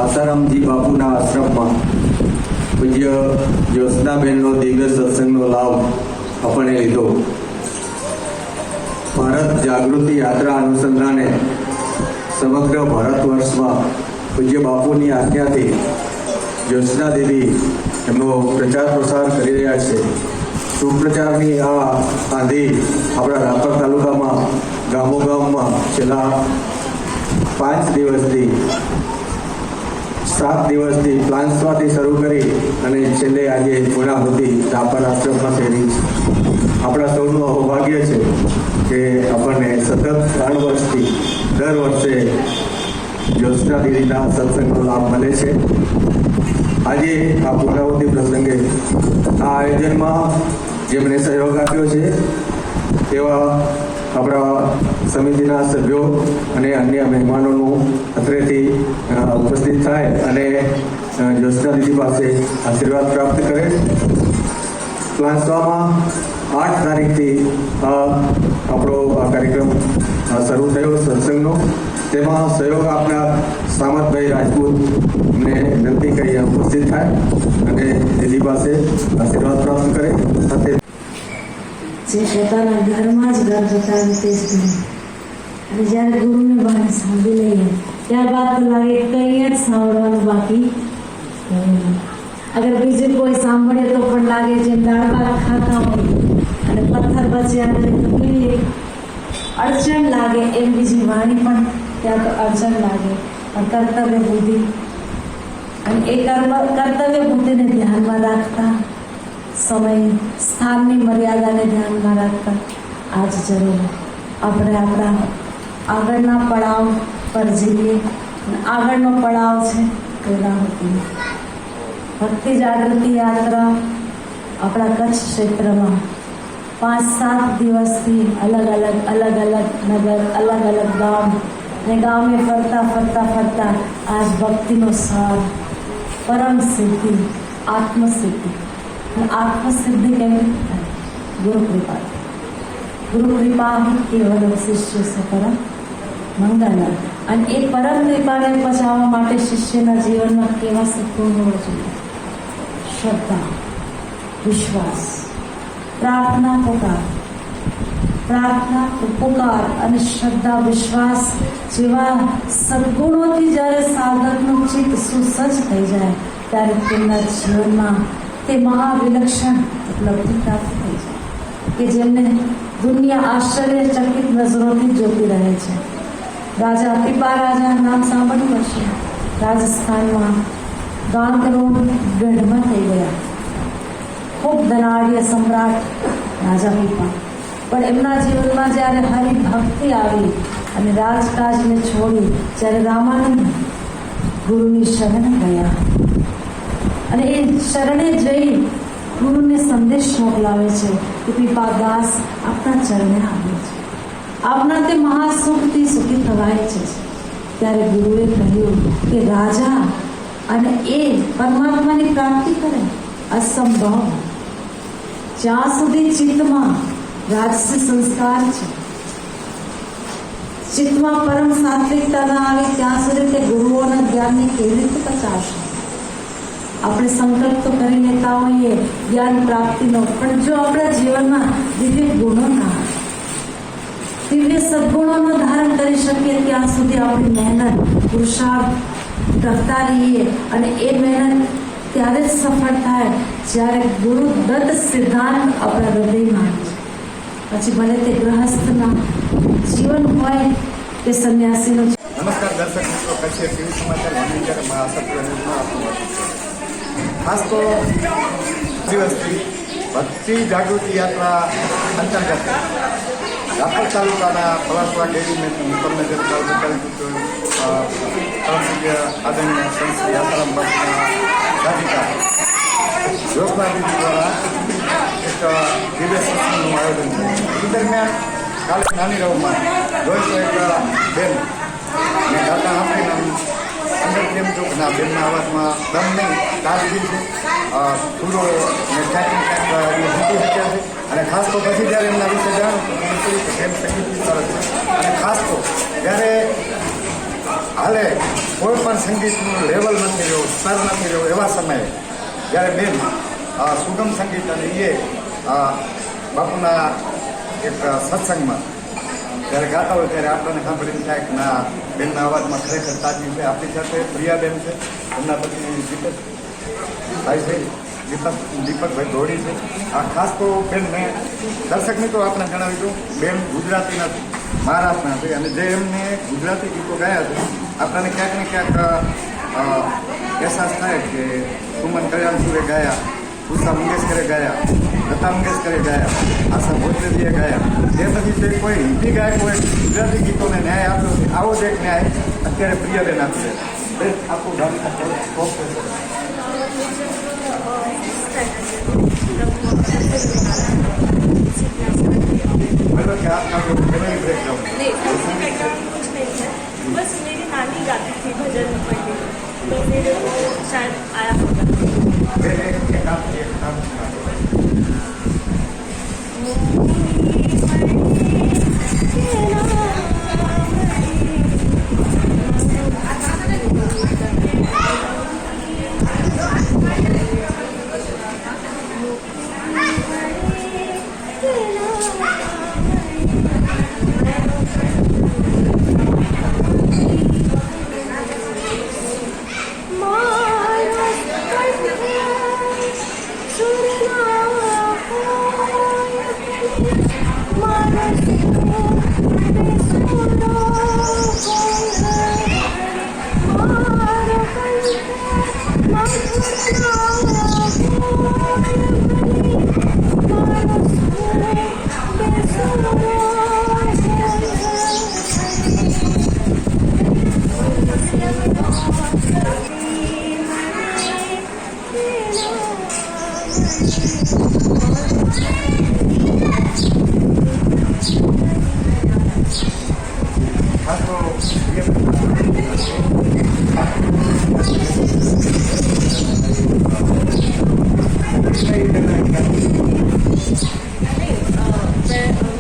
આસારામજી બાપુના આશ્રમમાં પૂજ્ય જ્યોત્સનાબેનનો દિવ્ય સત્સંગનો લાભ આપણે લીધો. ભારત જાગૃતિ યાત્રા અનુસંધાને સમગ્ર ભારત વર્ષમાં પૂજ્ય બાપુની આજ્ઞાથી જ્યોત્સના દેવી એમનો પ્રચાર પ્રસાર કરી રહ્યા છે. સુપ્રચારની આ આંધી આપણા રાપર તાલુકામાં ગામોગામમાં છેલ્લા 5 દિવસથી 7 દિવસથી પ્લાન્સમાંથી શરૂ કરી અને છેલ્લે આજે પૂર્ણાહુતિ રાપર આશ્રમમાં થઈ રહી છે. આપણા સૌનું સૌભાગ્ય છે કે આપણને સતત 3 વર્ષથી દર વર્ષે જ્યોત્સના દેવીના સત્સંગનો લાભ મળે છે. આજે આ પૂર્ણાહુતિ પ્રસંગે આ આયોજનમાં જેમણે સહયોગ આપ્યો છે તેવા આપણા સમિતિના સભ્યો અને અન્ય મહેમાનોનું અત્રેથી ઉપસ્થિત થાય અને જ્યોત્સના દીદી પાસે આશીર્વાદ પ્રાપ્ત કરે. પ્લાન્સવામાં 8 તારીખથી આપણો આ કાર્યક્રમ શરૂ થયો સત્સંગનો. તેમાં સહયોગ આપનાર સામતભાઈ રાજપૂતને વિનંતી કરી ઉપસ્થિત થાય અને દીદી પાસે આશીર્વાદ પ્રાપ્ત કરે. સાથે જે પોતાના ઘરમાં જ ઘર બતાવે તે જ ગમે. અને જ્યારે ગુરુને વાણી સાંભળી લઈએ ત્યારબાદ તો લાગે કંઈ જ સાંભળવાનું બાકી અગર બીજું કોઈ સાંભળે તો પણ લાગે જેમ દાળ ભાત ખાતા હોય અને પથ્થર વચ્ચે આપણે તકલીફ અડચણ લાગે એમ બીજી વાણી પણ ત્યાં તો અડચણ લાગે. પણ કર્તવ્ય બુદ્ધિ અને એ કર્તવ્ય બુદ્ધિને ધ્યાનમાં રાખતા સમય સ્થાનની મર્યાદાને ધ્યાનમાં રાખતા આજ જરૂર આપણે આપણા આગળના પડાવ પર જઈએ. આગળનો પડાવ છે પૂર્ણાહુતિ. ભક્તિ જાગૃતિ યાત્રા આપણા કચ્છ ક્ષેત્રમાં 5-7 દિવસથી અલગ અલગ નગર અલગ અલગ ગામ ને ગામે ફરતા આજ ભક્તિનો સાર પરમ સિદ્ધિ આત્મસિદ્ધિ. आत्मसिद्धि कैसे गुरु कृपा ही केवल शिष्य से परम मंगल. અને એ પરમ કૃપાને બચાવવા માટે શિષ્યના જીવનમાં કેવા સત્ગુણ હોવા જોઈએ? શ્રદ્ધા, વિશ્વાસ, પ્રાર્થના, ઉપકાર અને શ્રદ્ધા વિશ્વાસ જેવા સદગુણોથી જ્યારે સાધકનું ચિત્ત સુસજ્જ થઈ જાય ત્યારે તેમના જીવનમાં તે મહાવિલક્ષણ ઉપલબ્ધિ પ્રાપ્ત થઈ છે કે જેમને દુનિયા આશ્ચર્યચકિત નજરોથી જોતી રહે છે. રાજા પીપા રાજા નામ સાંભળ્યું હશે. રાજસ્થાનમાં ગાંધરોડ ગઢમાં થઈ ગયા. ખૂબ ધનાઢ્ય સમ્રાટ રાજા પીપા. પણ એમના જીવનમાં જ્યારે હરિભક્તિ આવી અને રાજકાજને છોડી જ્યારે રામાનંદ ગુરુની શરણ ગયા અને એ શરણે જઈ ગુરુને સંદેશ મોકલાવે છે કે પીપા દાસ આપના ચરણે આવે છે, આપના તે મહાસુખથી સુખી થવાય છે. ત્યારે ગુરુએ કહ્યું કે રાજા અને એ પરમાત્માની પ્રાપ્તિ કરે અસંભવ. જ્યાં સુધી ચિત્તમાં રાજસી સંસ્કાર છે, ચિત્તમાં પરમ સાત્વિકતા ના આવે ત્યાં સુધી તે ગુરુઓના જ્ઞાનને કેવી રીતે પચાવશે? આપણે સંકલ્પ તો કરી લેતા હોઈએ જ્ઞાન પ્રાપ્તિનો, પણ જો આપણા જીવનમાં દિવ્ય ગુણો ના આવે, દિવ્ય સદગુણોનો ધારણ કરી શકીએ ત્યાં સુધી આપણી મહેનત પુરુષાર્થ કરતા રહીએ અને એ મહેનત ત્યારે જ સફળ થાય જ્યારે ગુરુ દત્ત સિદ્ધાંત આપણા હૃદયમાં આવે છે. પછી ભલે તે ગૃહસ્થના જીવન હોય કે સંન્યાસીનું. નમસ્કાર દર્શક મિત્રો, કચ્છ ટીવી સમાચાર વાણિજ્યમાં આપનું ખાસ તો દિવસથી ભક્તિ જાગૃતિ યાત્રા અંતર્ગત રાપર તાલુકાના પલાસવા ડેરી ઉપરનગર આદરણીય સંત શ્રી આસારામ બાપુના રાધિકા યોગનાથી દ્વારા એક દિવ્ય સત્સંગનું આયોજન થયું. એ દરમિયાન કાલે નાની રવમાં જોઈ તો એક બેન અને દાદા આપણી અંદર કેમ છો ના બેનના અવાજમાં દમ નહીં તાજગી છે, ફૂલો ને ક્યાંક ક્યાંક જીતી શક્યા છે. અને ખાસ તો પછી જ્યારે એમના વિશે જાણું તો પ્રેમ સંગીતની સરસ છે. અને ખાસ તો જ્યારે હાલે કોઈ પણ સંગીતનું લેવલ નથી રહ્યું, સ્તર નથી રહ્યું, એવા સમયે જ્યારે બેન સુગમ સંગીત અને એ બાપુના એક સત્સંગમાં જ્યારે ગાતા હોય ત્યારે આપણને સાંભળીને થાય કે ના, બેનના અવાજમાં ખરેખર તાજગી છે. આપણી સાથે પ્રિયાબેન છે, એમના પછી દીપકભાઈ છે, દીપકભાઈ ધોડી છે. આ ખાસ તો બેન મેં દર્શક મિત્રો આપણે જણાવી દઉં, બેન ગુજરાતીના મહારાષ્ટ્રના છે અને જે એમને ગુજરાતી ગીતો ગાયા છે આપણને ક્યાંક ને ક્યાંક અહેસાસ થાય કે સુમન કલ્યાણપુરે ગાયા, ઉષા મંગેશકરે ગાયા, લતા મંગેશકરે ગાયા, આશા ભોસલેજીએ ગાયા. એ પછી જે કોઈ હિન્દી ગાયકોએ ગુજરાતી ગીતોને ન્યાય આપ્યો છે, આવો જ એક ન્યાય અત્યારે પ્રિયાબેન આપશે. બેન આખું ગામ मतलब क्या आपका फैमिली बैकग्राउंड? नहीं, फैमिली बैकग्राउंड कुछ नहीं है, बस मेरी नानी गाती थी भजन पढ़ने, तो फिर वो शायद आया होगा. मेरे एक काम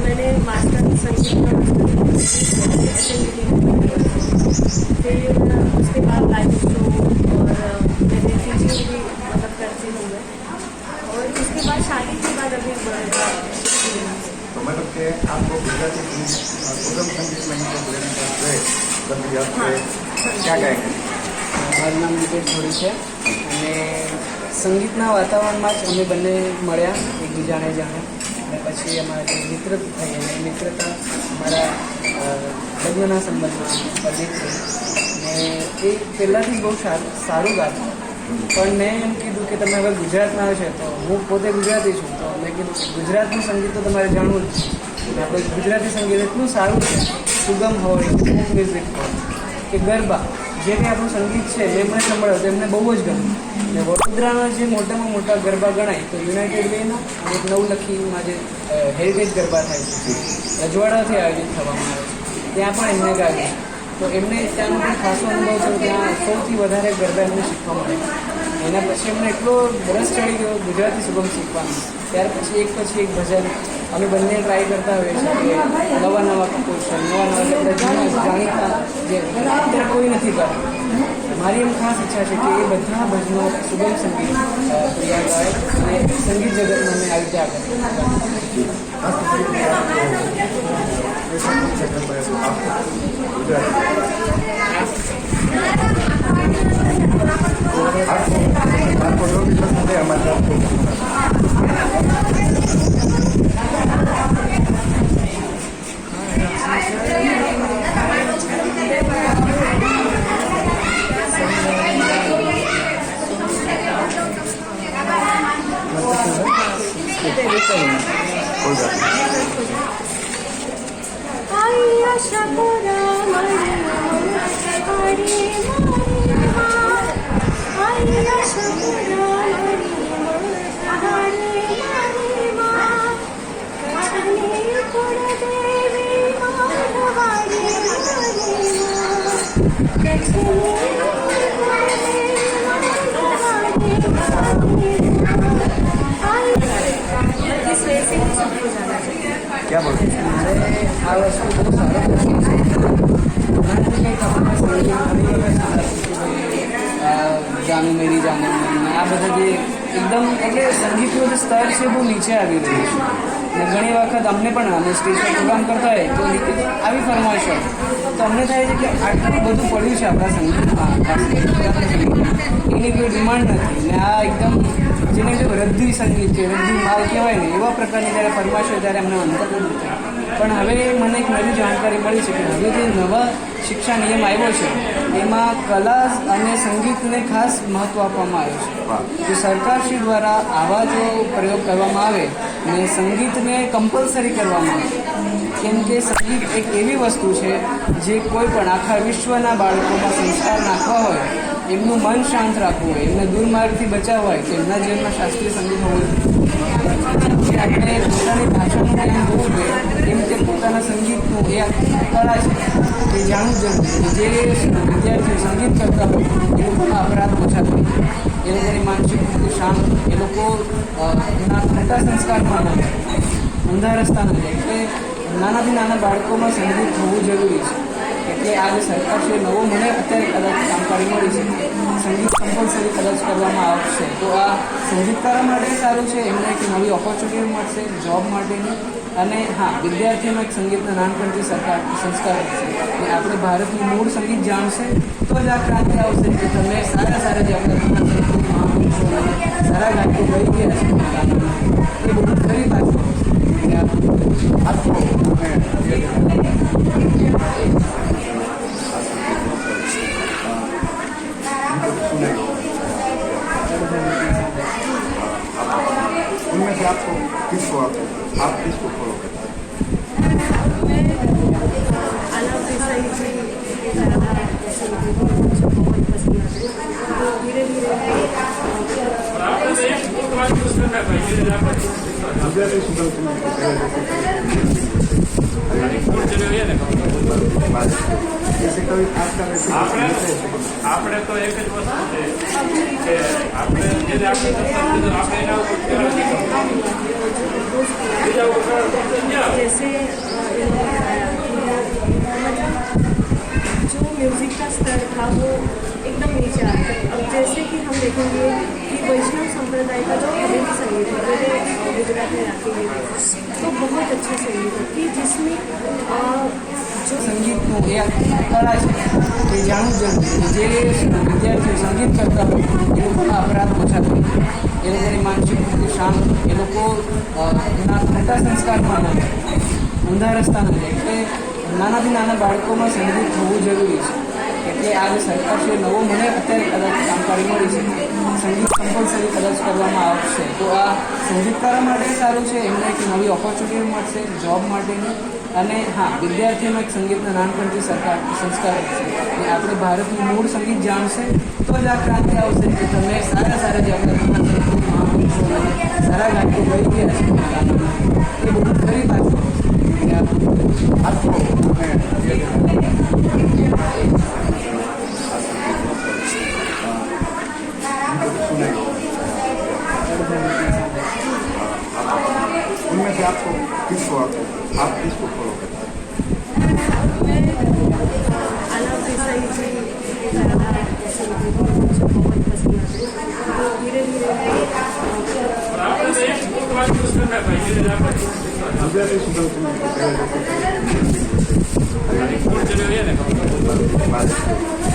मैंने मास्टर संगीत का फिर उसके बाद लाइव शो और मैंने टीचिंग भी मतलब करती हूँ मैं, और उसके बाद शादी के बाद अभी तो मतलब कि आपको गुजराती सुगम संगीत में लेने का श्रेय कभी आपसे क्या कहेंगे? મારું નામ દીપેશ ધોડી છે અને સંગીતના વાતાવરણમાં જ અમે બંને મળ્યા, એકબીજાને જાણ્યા અને પછી અમારા જે મિત્રતા થઈ અને એ મિત્રતા અમારા લગ્નના સંબંધમાં પડી થઈ. અને એ પહેલાંથી જ બહુ સારું ગાતું, પણ મેં એમ કીધું કે તમે હવે ગુજરાતમાં આવ્યો છે, તો હું પોતે ગુજરાતી છું, તો મેં કીધું કે ગુજરાતનું સંગીત તો તમારે જાણવું જ છે. આપણે ગુજરાતી સંગીત એટલું સારું છે, સુગમ હોય, ફોક મ્યુઝિક હોય કે ગરબા, જે કંઈ આપણું સંગીત છે એ મને સંભળાવ્યું તો એમને બહુ જ ગમ્યું. અને વડોદરાના જે મોટામાં મોટા ગરબા ગણાય તો યુનાઇટેડ વેના અને એક નવલખીમાં જે હેરિટેજ ગરબા થાય છે, રજવાડાથી આયોજિત થવામાં આવે છે, ત્યાં પણ એમને ગાયું. તો એમને ત્યાંનો પણ ખાસો અનુભવ થયો, ત્યાં સૌથી વધારે ગરબા એમને શીખવા મળે. એના પછી એમને એટલો રસ ચડી ગયો ગુજરાતી સુગમ શીખવાનો. ત્યાર પછી એક ભજન અમે બંને ટ્રાય કરતા હોઈએ છીએ કે નવા નવા કમ્પોઝિશન, નવા જાણીતા જે અત્યારે કોઈ નથી કરતું. મારી એમ ખાસ ઈચ્છા છે કે એ બધા ભજનો સુગમ સંગીત પ્રિયા ગાય અને સંગીત જગતમાં અમે આવી રીતે आपको जो भी पसंद है हमारे साथ क्या बोलते हैं? મારે આ વસ્તુ બહુ સારો પ્રશ્ન છે. એકદમ એટલે સંગીતનું જે સ્તર છે બહુ નીચે આવી રહ્યું છે. અને ઘણી વખત અમને પણ અમે સ્ટેજ પર પ્રોગ્રામ કરતા હોય તો આવી ફરમાઈશ હોય તો અમને થાય છે કે આટલું બધું પડ્યું છે આપણા સંગીતમાં, એની કોઈ ડિમાન્ડ નથી. ને આ એકદમ જેને કે રદ્દી સંગીત છે, રદ્દી માલ કહેવાય ને, એવા પ્રકારની જ્યારે ફરમાઈશ હોય ત્યારે અમને અંતર નથી થાય. પણ હવે મને એક નવી જાણકારી મળી છે કે હવે જે નવા શિક્ષા નિયમ આવ્યો છે એમાં કલા અને સંગીતને ખાસ મહત્ત્વ આપવામાં આવ્યું છે. તો સરકારશ્રી દ્વારા આવા જો પ્રયોગ કરવામાં આવે ને સંગીતને કમ્પલસરી કરવામાં આવે, કેમ કે સંગીત એક એવી વસ્તુ છે જે કોઈ પણ આખા વિશ્વના બાળકોમાં સંસ્કાર નાખવા હોય, એમનું મન શાંત રાખવું હોય, એમને દુર્માર્ગથી બચાવવા હોય તો એમના જીવનમાં શાસ્ત્રીય સંગીત હોવું જોઈએ. આપણે પોતાની ભાષાનું જ્ઞાન હોવું જોઈએ, એમ કે પોતાના સંગીતનું એ કળા છે એ જાણવું જરૂરી. જે વિદ્યાર્થીઓ સંગીત કરતા હોય એ લોકોના અપરાધ ઓછા થાય, એ લોકોની માનસિક સ્થિતિ શાંત, એ લોકો મોટા સંસ્કારમાં ન જાય, ઊંધા રસ્તા ન જાય. એટલે નાનાથી નાના બાળકોમાં સંગીત હોવું જરૂરી છે. એટલે આજે સરકારશ્રીએ નવો મને અત્યારે કદાચ જાણકારી મળી છે સંગીત કમ્પલસરી કદાચ કરવામાં આવશે તો આ સંગીતકારો માટે સારું છે, એમને એક નવી ઓપોર્ચ્યુનિટી મળશે જોબ માટેની. અને હા, વિદ્યાર્થીઓમાં એક સંગીતના નાનપણથી સંસ્કાર છે કે આપણે ભારતનું મૂળ સંગીત જાણશે તો જ આ ક્રાંતિ આવશે કે તમે સારા જે આપણે સારા ગાયકો ગઈ ગયા છે એ બધું ફરી પાછું उनमें से आपको किसको आप किसको फॉलो करते हैं? मैं आलाप देसाई जी के ज़्यादा संगीत मुझे बहुत पसंद आते हैं. तो धीरे धीरे जैसे कभी आपका આપણે તો એક જ વસ્તુ છે કે આપણે જેને આપણે આપણે એના ઉપર બીજા ઉપર जैसे जो म्यूज़िक का स्तर था वो एकदम नीचे आता है. अब जैसे कि हम देखेंगे कि वैष्णव संप्रदाय का जो हवेली संगीत है, मेरे गुजरात में आती है, तो बहुत अच्छा संगीत है कि जिसमें जो સંગીતનું એ કળા છે એ જાણવું જરૂરી. જે વિદ્યાર્થીઓ સંગીત કરતા હોય એ લોકોના અપરાધ ઓછા થાય, એ લોકોની માનસિક સ્થિતિ શાંત, એ લોકો મોટા સંસ્કારમાં ન જાય, ઊંધા રસ્તા ન જાય. એટલે નાનાથી નાના બાળકોમાં સંગીત હોવું જરૂરી છે. એટલે આજે સરકારશ્રીએ નવો મને અત્યારે કદાચ જાણકારી મળી છે સંગીત કમ્પલસરી કદાચ કરવામાં આવશે તો આ સંગીતકારો માટે સારું છે, એમને એક નવી ઓપોર્ચ્યુનિટી મળશે જોબ માટેની. અને હા, વિદ્યાર્થીઓમાં એક સંગીતના નાનપણથી સંસ્કાર છે કે આપણે ભારતનું મૂળ સંગીત જાણશે તો જ આ ક્રાંતિ આવશે કે તમે સારા જે આપણે સારા ગાયકો ગઈ ગયા છે એ બધું ફરી પાછું उनमें से आपको किसको आप किसको फॉलो करते हैं? मैं आलाप देसाई जी के ज़्यादा संगीत मुझे बहुत पसंद आते हैं. तो धीरे धीरे ગુજરાતી સુગમ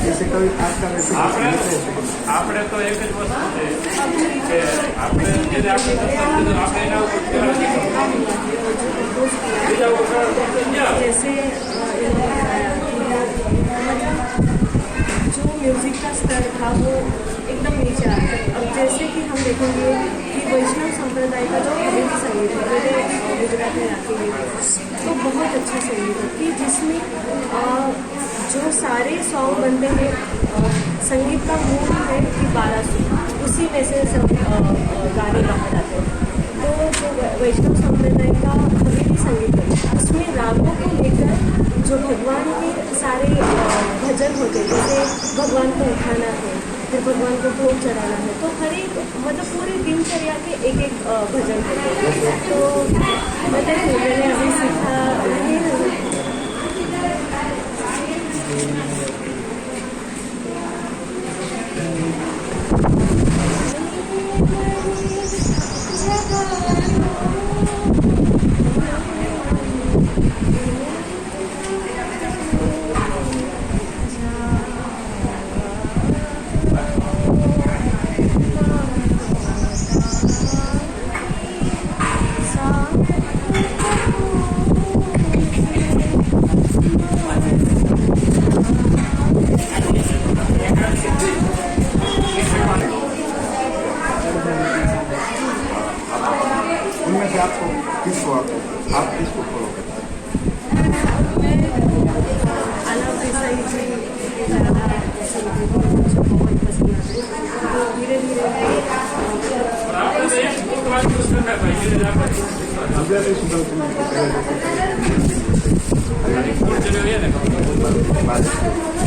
जैसे कभी आपका આપણે તો એક જ વસ્તુ છે કે આપણે જેને આપણે આપણે એના ઉપર બીજા ઉપર जैसे जो म्यूज़िक का स्तर था वो एकदम नीचे आता है. अब जैसे कि हम देखेंगे कि वैष्णव संप्रदाय का जो हवेली संगीत है, मेरे गुजरात में आती है, तो बहुत अच्छा संगीत है कि जिसमें जो सारे सॉन्ग बनते हैं संगीत का मूल है कि 12 सुर, उसी में से सब गाने गाए जाते हैं. तो जो वैष्णव संप्रदाय का हवेली संगीत है उसमें रागों को लेकर जो भगवान के सारे भजन होते हैं, जैसे भगवान को उठाना है, फिर भगवान को भोग चढ़ाना है, तो हर एक मतलब पूरी दिनचर्या के एक भजन होते हैं. तो मतलब मैंने अभी सीखा नहीं है. उनमें से आपको किसको आप किसको फॉलो करते हैं? आलाप देसाई जी के ज़्यादा संगीत मुझे बहुत पसंद आते हैं। तो धीरे धीरे ગુજરાતી સુગમ સંગીત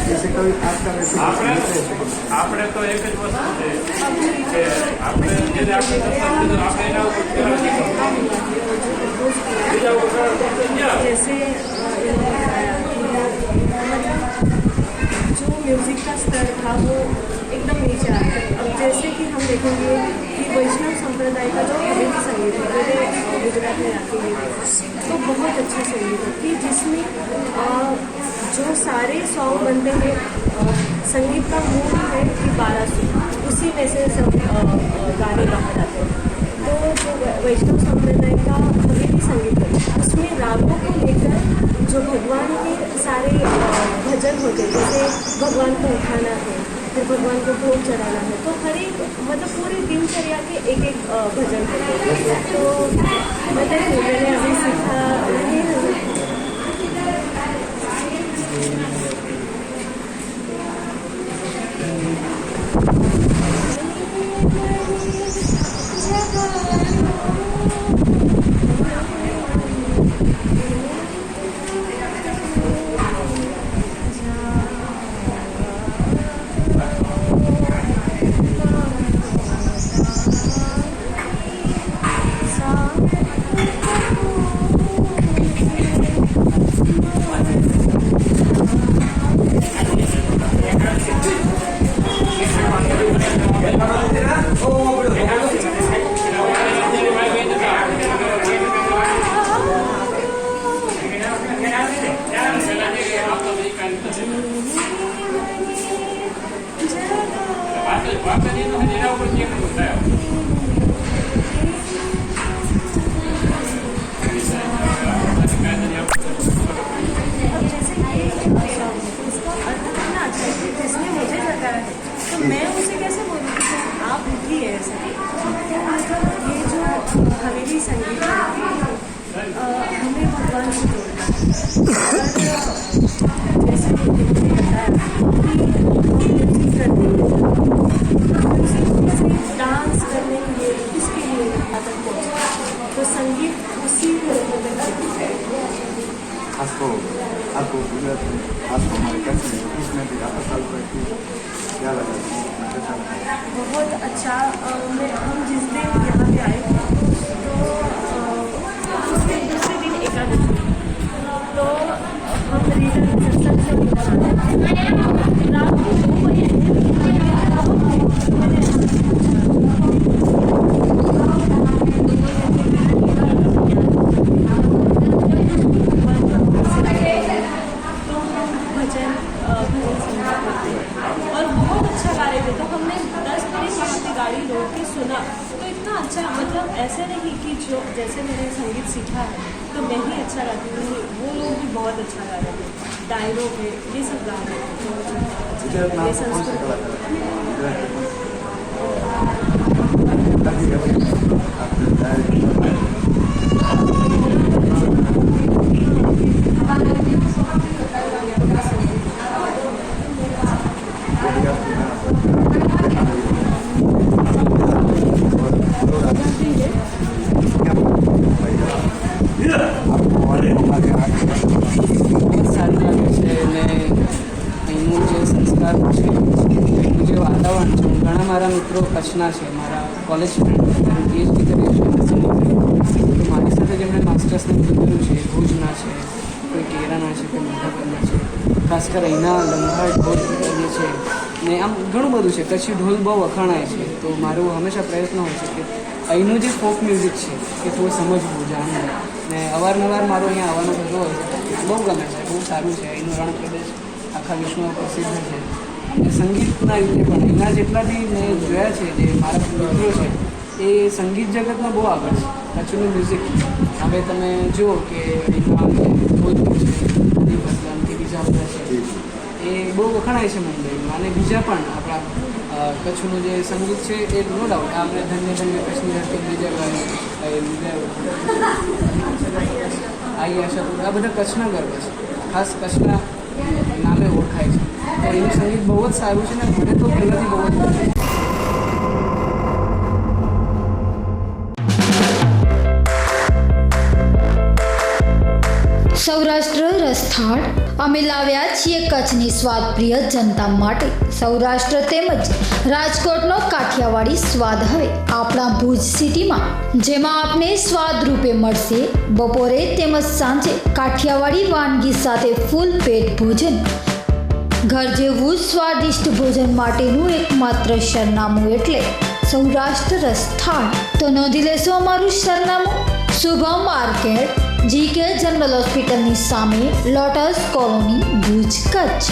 जैसे कभी आपका આપણે તો એક જ વસ્તુ છે કે આપણે જે આપણે આપણે એના ઉપર બીજા ઉપર जैसे इन्होंने बताया कि जो म्यूज़िक का स्तर था वो एकदम नीचे आता है। अब जैसे कि हम देखेंगे कि वैष्णव संप्रदाय का जो हवेली संगीत है मेरे गुजरात में आती है तो बहुत अच्छा संगीत है कि जिसमें जो सारे सॉन्ग बनते हैं संगीत का मूल है कि 12 सुर उसी में से सब गाने गाए जाते हैं। तो जो वैष्णव संप्रदाय का हवेली संगीत है उसमें रागों को लेकर जो भगवान के सारे भजन होते हैं जैसे भगवान को उठाना है फिर भगवान को भोग चढ़ाना है तो हर एक मतलब पूरी दिनचर्या के एक एक भजन होते हैं। तो मैंने अभी सीखा नहीं है। मैं उसे कैसे बोलूँ कि आप ही है ऐसा। ये जो हवेली संगीत है हमें भगवान से जोड़ता है। जैसे मुझे बताया कि म्यूजिक करने के लिए डांस करने के लिए किसके लिए आदत पहुँचे तो संगीत उसी को आपको गुजरात में आपको हमारे कच्छ में इसमें भी आपका साल की क्या लगा? बहुत अच्छा। हम जिस दिन यहाँ पे आए तो उसके दूसरे दिन एकादशी तो हम रिटर्न सत्संग से रात को 2 बजे और बहुत अच्छा गा रहे थे तो हमने 10 मिनट वहाँ पे गाड़ी रोक के सुना तो इतना अच्छा मतलब ऐसे नहीं कि जो जैसे मैंने संगीत सीखा है तो मैं ही अच्छा गाती हूँ वो लोग भी बहुत अच्छा गा रहे थे डायरो पे ये सब गा रहे थे। મારા મિત્રો કચ્છના છે મારા કોલેજ ફ્રેન્ડ પીએચડી કરે છે તો મારી સાથે જેમણે માસ્ટર્સને કર્યું છે ભુજના છે કોઈ કેરાના છે કોઈ મધ્યપ્રદેશના છે ખાસ કરી અહીંના લંઘાટ ઢોલ છે ને આમ ઘણું બધું છે કચ્છી ઢોલ બહુ વખાણાય છે તો મારો હંમેશા પ્રયત્ન હોય છે કે અહીંનું જે ફોક મ્યુઝિક છે એ થોડું સમજવું જાણવું ને અવારનવાર મારો અહીંયા આવવાનો થતો હોય છે બહુ ગમે છે બહુ બહુ સારું છે. અહીંનો રણ પ્રદેશ આખા વિશ્વમાં પ્રસિદ્ધ છે. અને સંગીતના રીતે પણ અહીંના જેટલા બી મેં જોયા છે, જે મારા મિત્રો છે, એ સંગીત જગતમાં બહુ આગળ છે. કચ્છનું મ્યુઝિક હવે તમે જુઓ કે અહીંમાં ભોજપુર છે, દીપ અસલમ કે બીજા બધા છે, એ બહુ વખણાય છે મુંબઈમાં. અને બીજા પણ આપણા કચ્છનું જે સંગીત છે એ નો ડાઉટ આપણે ધન્ય ધન્ય કચ્છની ધરતી બીજા ગાય આવી આશા આ બધા કચ્છના ગર્વ છે, ખાસ કચ્છના નામે ઓળખાય છે. તો એનું સંગીત બહુ જ સારું છે ને મને તો પહેલાંથી બહુ જ ગમે છે. સૌરાષ્ટ્ર રસથાળ અમે લાવ્યા છીએ કચ્છની સ્વાદપ્રિય જનતા માટે. સૌરાષ્ટ્ર તેમજ રાજકોટનો કાઠિયાવાડી સ્વાદ હવે આપણા ભુજ સિટીમાં, જેમાં આપને સ્વાદ રૂપે મળશે બપોરે તેમજ સાંજે કાઠિયાવાડી વાનગી સાથે ફૂલ પેટ ભોજન. ઘર જેવું જ સ્વાદિષ્ટ ભોજન માટેનું એકમાત્ર સરનામું એટલે સૌરાષ્ટ્ર રસથાળ. તો નોંધી લેશો અમારું સરનામું: શુભમ માર્કેટ, GK જનરલ હોસ્પિટલની સામે, લોટસ કોલોની, ભુજ, કચ્છ.